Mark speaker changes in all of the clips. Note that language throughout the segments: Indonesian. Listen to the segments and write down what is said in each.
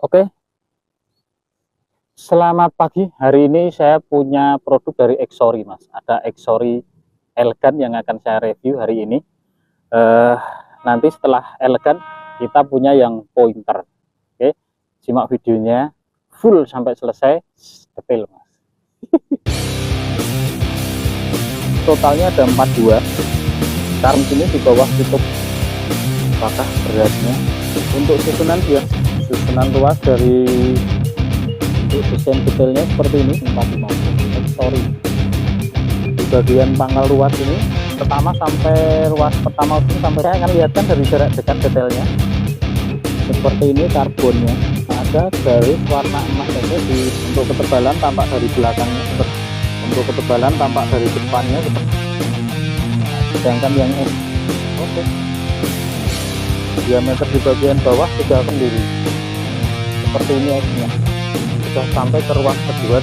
Speaker 1: Oke, selamat pagi. Hari ini saya punya produk dari Exori, Mas. Ada Exori Elegan yang akan saya review hari ini. Nanti setelah Elegan, kita punya yang Pointer. Oke, simak videonya full sampai selesai, detail, Mas. Totalnya ada 42. Sekarang sini di bawah tutup apakah beratnya. Untuk susunan dia, susunan luas dari desain detailnya seperti ini 450 Exori. Di bagian pangkal ruas ini pertama sampai ruas pertama ini sampai saya akan lihatkan dari jarak dekat detailnya seperti ini. Karbonnya ada garis warna emas saja. Untuk ketebalan tampak dari belakangnya, untuk ketebalan tampak dari depannya, sedangkan yang oke, diameter di bagian bawah sudah sendiri seperti ini aja, sudah sampai ke ruas kedua.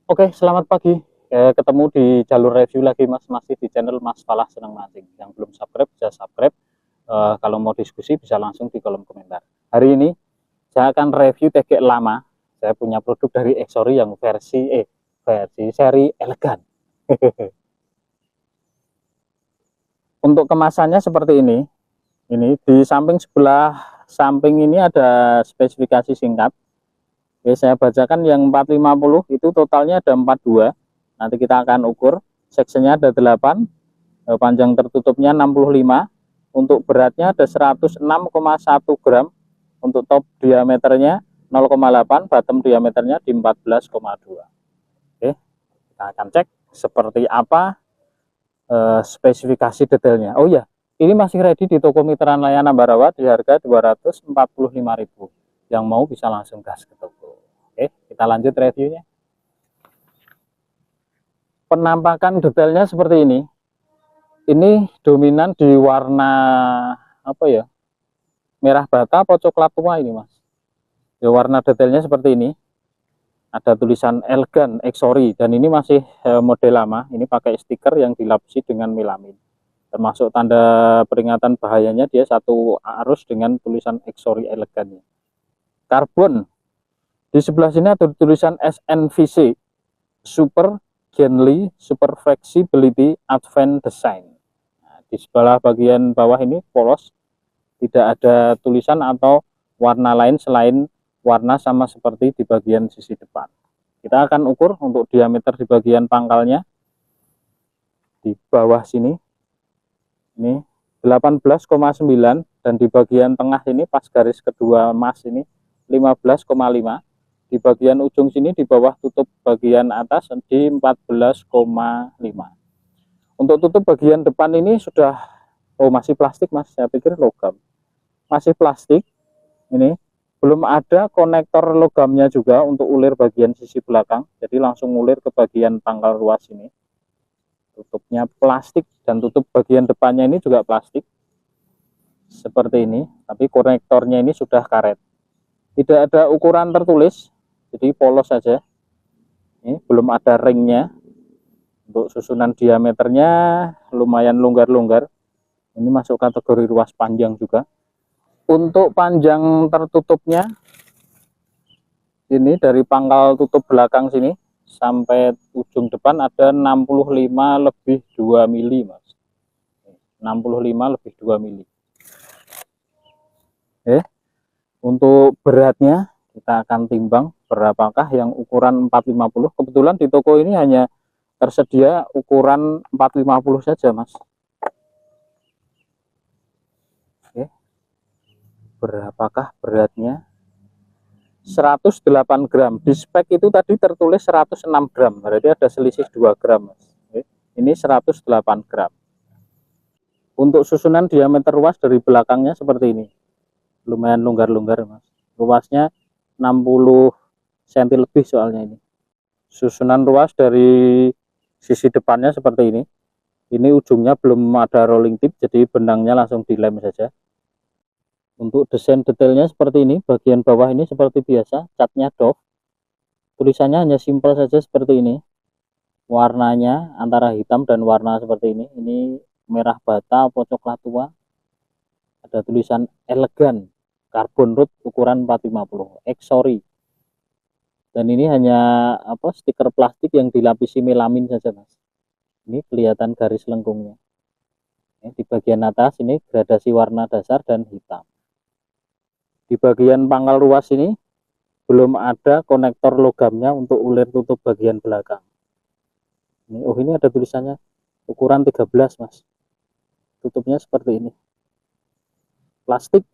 Speaker 1: Oke, selamat pagi. Ketemu di jalur review lagi, Mas. Masih di channel Mas Falah Senang Mancing. Yang belum subscribe bisa subscribe. Kalau mau diskusi bisa langsung di kolom komentar. Hari ini saya akan review tegek lama. Saya punya produk dari Exori yang versi seri Elegan. Untuk kemasannya seperti ini. Ini di samping sebelah samping ini ada spesifikasi singkat. Oke, saya bacakan. Yang 450 itu totalnya ada 42. Nanti kita akan ukur. Sectionnya ada 8, panjang tertutupnya 65. Untuk beratnya ada 106,1 gram. Untuk top diameternya 0,8, bottom diameternya di 14,2. Oke, kita akan cek seperti apa spesifikasi detailnya. Oh ya, ini masih ready di toko Mitra Layan Ambarawa di harga 245.000. Yang mau bisa langsung gas ke toko. Oke, kita lanjut reviewnya. Penampakan detailnya seperti ini. Ini dominan di warna apa ya? Merah bata atau coklat tua ini, Mas. Ya, warna detailnya seperti ini. Ada tulisan Elegan Exori dan ini masih model lama. Ini pakai stiker yang dilapisi dengan melamin. Termasuk tanda peringatan bahayanya, dia satu arus dengan tulisan Exori Elegan. Karbon. Di sebelah sini ada tulisan SNVC, Super Gently Super Flexibility Advanced Design. Nah, di sebelah bagian bawah ini polos, tidak ada tulisan atau warna lain selain warna sama seperti di bagian sisi depan. Kita akan ukur untuk diameter di bagian pangkalnya. Di bawah sini, ini 18,9 dan di bagian tengah ini pas garis kedua emas ini 15,5. Di bagian ujung sini di bawah tutup bagian atas di 14,5. Untuk tutup bagian depan ini sudah masih plastik, Mas. Saya pikir logam. Masih plastik. Ini belum ada konektor logamnya juga untuk ulir bagian sisi belakang. Jadi langsung ulir ke bagian pangkal ruas ini. Tutupnya plastik dan tutup bagian depannya ini juga plastik. Seperti ini, tapi konektornya ini sudah karet. Tidak ada ukuran tertulis. Jadi polos saja. Ini belum ada ringnya. Untuk susunan diameternya lumayan longgar-longgar. Ini masuk kategori ruas panjang juga. Untuk panjang tertutupnya ini dari pangkal tutup belakang sini sampai ujung depan ada 65 lebih 2 mili, Mas. 65 lebih 2 mili. Untuk beratnya kita akan timbang berapakah yang ukuran 450. Kebetulan di toko ini hanya tersedia ukuran 450 saja, Mas. Oke. Berapakah beratnya? 108 gram. Di spek itu tadi tertulis 106 gram. Berarti ada selisih 2 gram, Mas. Oke. Ini 108 gram. Untuk susunan diameter ruas dari belakangnya seperti ini. Lumayan longgar-longgar, Mas. Luasnya 60 cm lebih soalnya ini. Susunan ruas dari sisi depannya seperti ini. Ini ujungnya belum ada rolling tip, jadi benangnya langsung dilem saja. Untuk desain detailnya seperti ini. Bagian bawah ini seperti biasa, catnya doff. Tulisannya hanya simpel saja seperti ini. Warnanya antara hitam dan warna seperti ini. Ini merah bata atau coklat tua. Ada tulisan elegan carbon root ukuran 450 Exori. Dan ini hanya stiker plastik yang dilapisi melamin saja, Mas. Ini kelihatan garis lengkungnya. Di bagian atas ini gradasi warna dasar dan hitam. Di bagian pangkal ruas ini belum ada konektor logamnya untuk ulir tutup bagian belakang. Ini ada tulisannya ukuran 13, Mas. Tutupnya seperti ini. Plastik.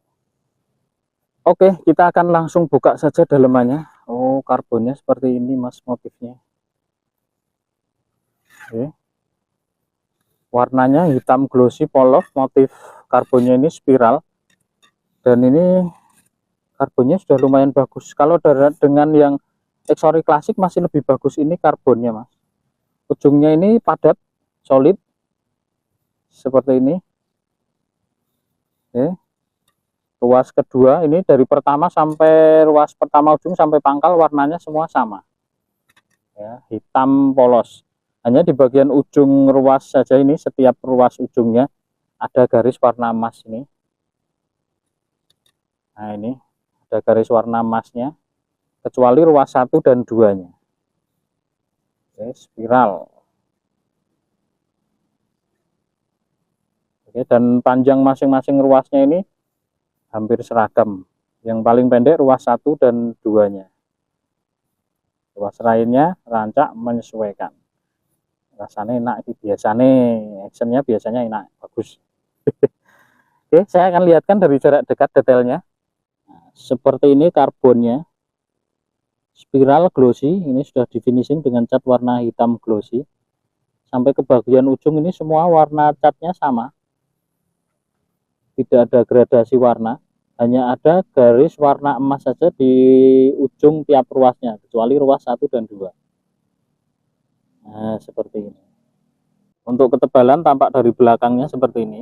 Speaker 1: Oke, kita akan langsung buka saja dalemannya. Oh, karbonnya seperti ini, Mas, motifnya. Oke. Warnanya hitam glossy polos, motif karbonnya ini spiral. Dan ini karbonnya sudah lumayan bagus. Kalau dengan yang Exori klasik masih lebih bagus ini karbonnya, Mas. Ujungnya ini padat, solid. Seperti ini. Oke. Ruas kedua ini dari pertama sampai ruas pertama ujung sampai pangkal warnanya semua sama. Ya, hitam polos. Hanya di bagian ujung ruas saja ini, setiap ruas ujungnya ada garis warna emas ini. Nah, ini ada garis warna emasnya, kecuali ruas 1 dan 2-nya. Oke, spiral. Oke, dan panjang masing-masing ruasnya ini hampir seragam. Yang paling pendek ruas 1 dan 2-nya. Ruas lainnya rancak menyesuaikan. Rasanya enak, biasanya actionnya biasanya enak, bagus. Oke, saya akan lihatkan dari jarak dekat detailnya. Nah, seperti ini karbonnya. Spiral glossy, ini sudah di finishing dengan cat warna hitam glossy. Sampai ke bagian ujung ini semua warna catnya sama. Tidak ada gradasi warna, hanya ada garis warna emas saja di ujung tiap ruasnya, kecuali ruas 1 dan 2. Nah, seperti ini. Untuk ketebalan tampak dari belakangnya seperti ini.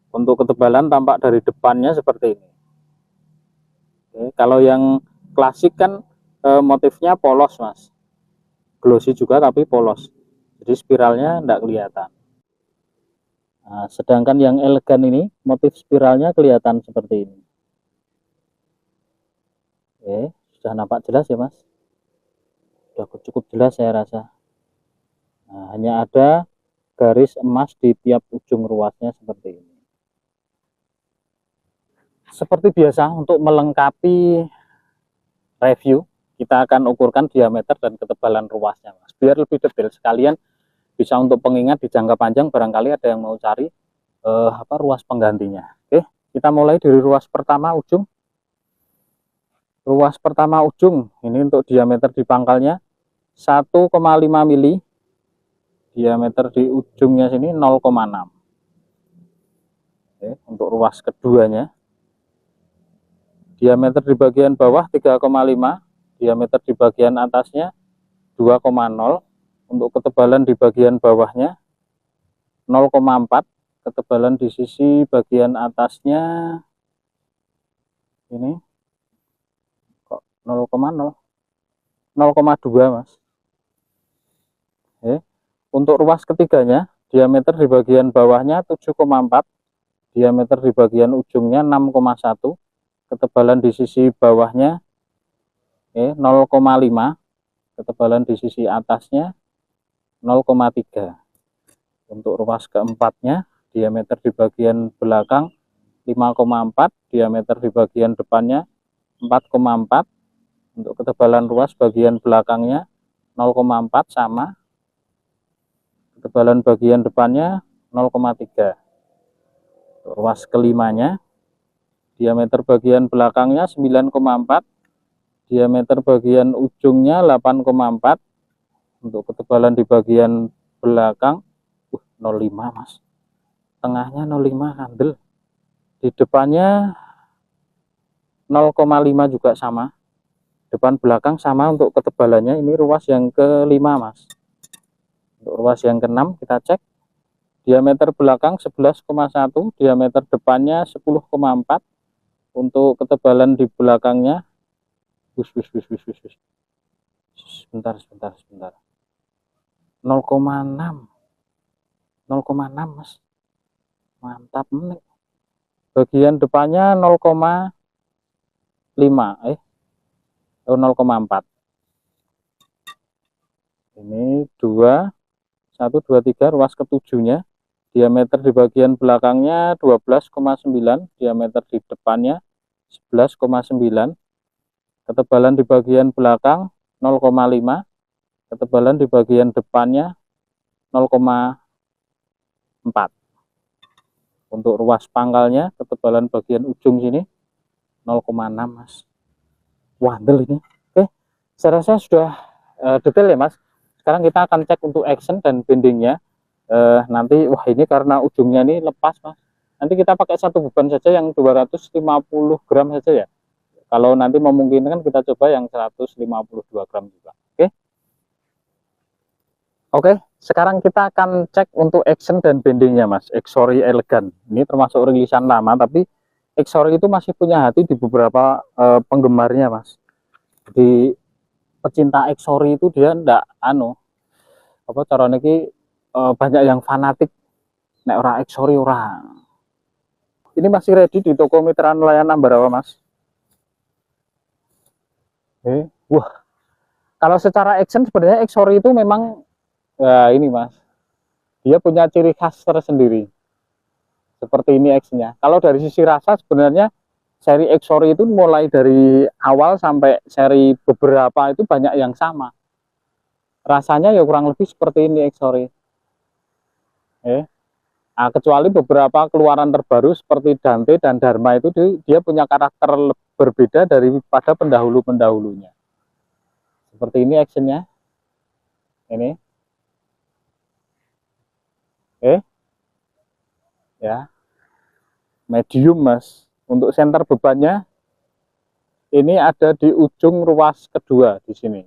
Speaker 1: Untuk ketebalan tampak dari depannya seperti ini. Oke, kalau yang klasik kan motifnya polos, Mas. Glossy juga tapi polos. Jadi spiralnya tidak kelihatan. Nah, sedangkan yang elegan ini motif spiralnya kelihatan seperti ini. Oke, sudah nampak jelas ya, Mas? Sudah cukup jelas saya rasa. Nah, hanya ada garis emas di tiap ujung ruasnya seperti ini. Seperti biasa, untuk melengkapi review, kita akan ukurkan diameter dan ketebalan ruasnya, Mas. Biar lebih detail sekalian, bisa untuk pengingat di jangka panjang, barangkali ada yang mau cari ruas penggantinya. Oke, kita mulai dari ruas pertama ujung. Ruas pertama ujung, ini untuk diameter di pangkalnya 1,5 mili. Diameter di ujungnya sini 0,6. Oke, untuk ruas keduanya. Diameter di bagian bawah 3,5. Diameter di bagian atasnya 2,0. Untuk ketebalan di bagian bawahnya 0,4. Ketebalan di sisi bagian atasnya ini kok 0,0, 0,2, Mas. Oke. Untuk ruas ketiganya, diameter di bagian bawahnya 7,4, diameter di bagian ujungnya 6,1, ketebalan di sisi bawahnya 0,5, ketebalan di sisi atasnya 0,3. Untuk ruas keempatnya, diameter di bagian belakang 5,4, diameter di bagian depannya 4,4. Untuk ketebalan ruas bagian belakangnya 0,4 sama. Ketebalan bagian depannya 0,3. Ruas kelimanya, diameter bagian belakangnya 9,4, diameter bagian ujungnya 8,4. Untuk ketebalan di bagian belakang 0,5, Mas. Tengahnya 0,5 handel. Di depannya 0,5 juga sama. Depan belakang sama untuk ketebalannya. Ini ruas yang kelima, Mas. Untuk ruas yang keenam kita cek. Diameter belakang 11,1, diameter depannya 10,4. Untuk ketebalan di belakangnya sebentar. 0,6 Mas, mantap nih. Bagian depannya 0,5 0,4. Ini 2 1 2 3 ruas ketujuhnya. Diameter di bagian belakangnya 12,9, diameter di depannya 11,9. Ketebalan di bagian belakang 0,5, ketebalan di bagian depannya 0,4. Untuk ruas pangkalnya, ketebalan bagian ujung sini 0,6 Mas. Wandel ini. Oke, saya rasa sudah detail ya Mas. Sekarang kita akan cek untuk action dan bendingnya. Nanti wah ini karena ujungnya ini lepas Mas. Nanti kita pakai satu beban saja yang 250 gram saja ya. Kalau nanti memungkinkan kita coba yang 152 gram juga. Oke, sekarang kita akan cek untuk action dan bendingnya Mas. Exory Elegan. Ini termasuk rilisan lama, tapi Exory itu masih punya hati di beberapa penggemarnya Mas. Di pecinta Exory itu dia ndak caranya ki banyak yang fanatik nek ora Exory ora. Ini masih ready di toko mitra nelayan Ambarawa Mas. Wah, kalau secara action sebenarnya Exory itu memang ini Mas, dia punya ciri khas tersendiri. Seperti ini actionnya. Kalau dari sisi rasa sebenarnya seri Exory itu mulai dari awal sampai seri beberapa itu banyak yang sama. Rasanya ya kurang lebih seperti ini Exory. Nah, kecuali beberapa keluaran terbaru seperti Dante dan Dharma itu dia punya karakter berbeda daripada pendahulu-pendahulunya. Seperti ini actionnya. Ini. Ya. Medium Mas. Untuk senter bebannya ini ada di ujung ruas kedua di sini.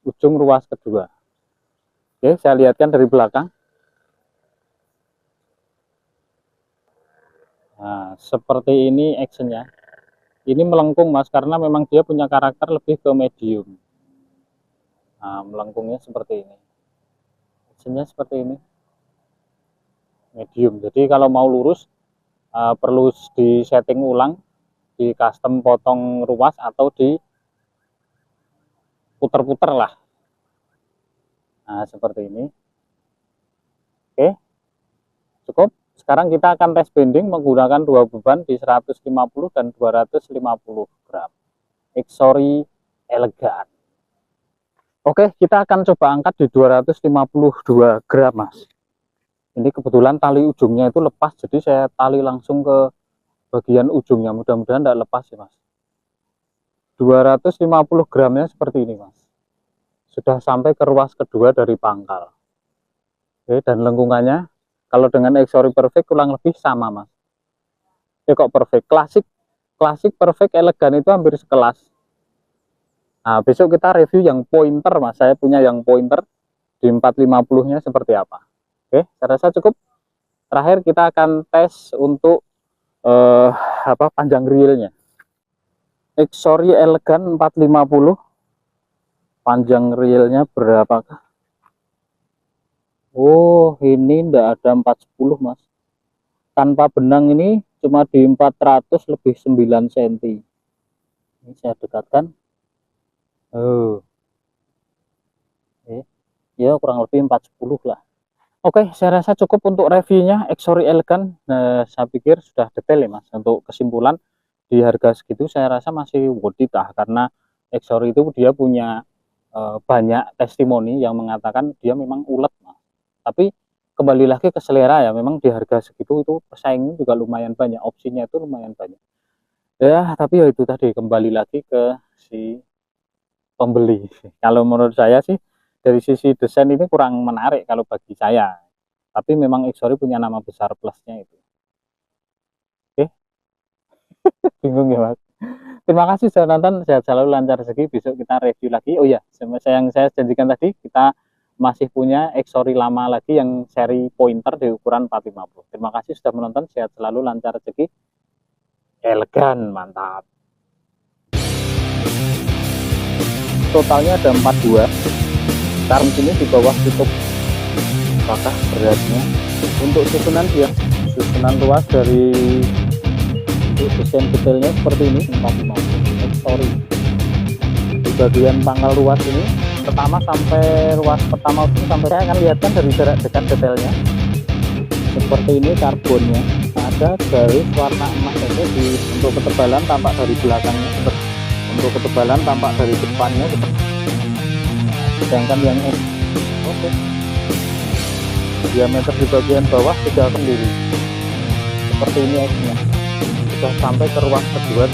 Speaker 1: Ujung ruas kedua. Oke, saya lihatkan dari belakang. Nah, seperti ini actionnya. Ini melengkung Mas, karena memang dia punya karakter lebih ke medium. Nah, melengkungnya seperti ini. Actionnya seperti ini. Medium. Jadi kalau mau lurus perlu di setting ulang, di custom potong ruas atau di puter-puter lah. Nah, seperti ini. Oke, cukup. Sekarang kita akan tes bending menggunakan dua beban di 150 dan 250 gram. Exory Elegan. Oke, kita akan coba angkat di 252 gram Mas. Ini kebetulan tali ujungnya itu lepas, jadi saya tali langsung ke bagian ujungnya. Mudah-mudahan tidak lepas ya Mas. 250 gramnya seperti ini Mas. Sudah sampai ke ruas kedua dari pangkal. Oke, dan lengkungannya kalau dengan Exory Perfect kurang lebih sama Mas. Kok Perfect, klasik Perfect Elegan itu hampir sekelas. Nah, besok kita review yang pointer Mas. Saya punya yang pointer di 450 nya seperti apa. Oke, saya rasa cukup. Terakhir kita akan tes untuk panjang reelnya. Exory Elegan 450. Panjang reelnya berapakah? Oh, ini enggak ada 410 Mas. Tanpa benang ini cuma di 400 lebih 9 cm. Ini saya dekatkan. Ya kurang lebih 410 lah. Oke, saya rasa cukup untuk reviewnya Exory Elegan. Saya pikir sudah detail ya Mas. Untuk kesimpulan di harga segitu saya rasa masih worth it lah, karena Exory itu dia punya banyak testimoni yang mengatakan dia memang ulet Mas. Tapi kembali lagi ke selera ya, memang di harga segitu itu pesaingnya juga lumayan banyak, opsinya itu lumayan banyak. Ya, tapi ya itu tadi, kembali lagi ke si pembeli. Kalau menurut saya sih dari sisi desain ini kurang menarik kalau bagi saya, tapi memang Exory punya nama besar plusnya itu. Oke. Bingung ya Mas. Terima kasih sudah nonton, sehat selalu, lancar rezeki. Besok kita review lagi. Oh ya, yang saya janjikan tadi, kita masih punya Exory lama lagi yang seri pointer di ukuran 450. Terima kasih sudah menonton, sehat selalu, lancar rezeki. Elegan, mantap. totalnya ada 4 buah. Karung sini di bawah tutup apakah beratnya. Untuk susunan dia, susunan luas dari desain detailnya seperti ini. Sorry, di bagian pangkal ruas ini pertama sampai ruas pertama ini, sampai saya akan lihatkan dari jarak dekat detailnya seperti ini. Karbonnya ada garis warna emas saja untuk ketebalan tampak dari belakangnya, untuk ketebalan tampak dari depannya, sedangkan yang oke, diameter di bagian bawah sudah sendiri seperti ini, X nya sudah sampai ke ruas kedua.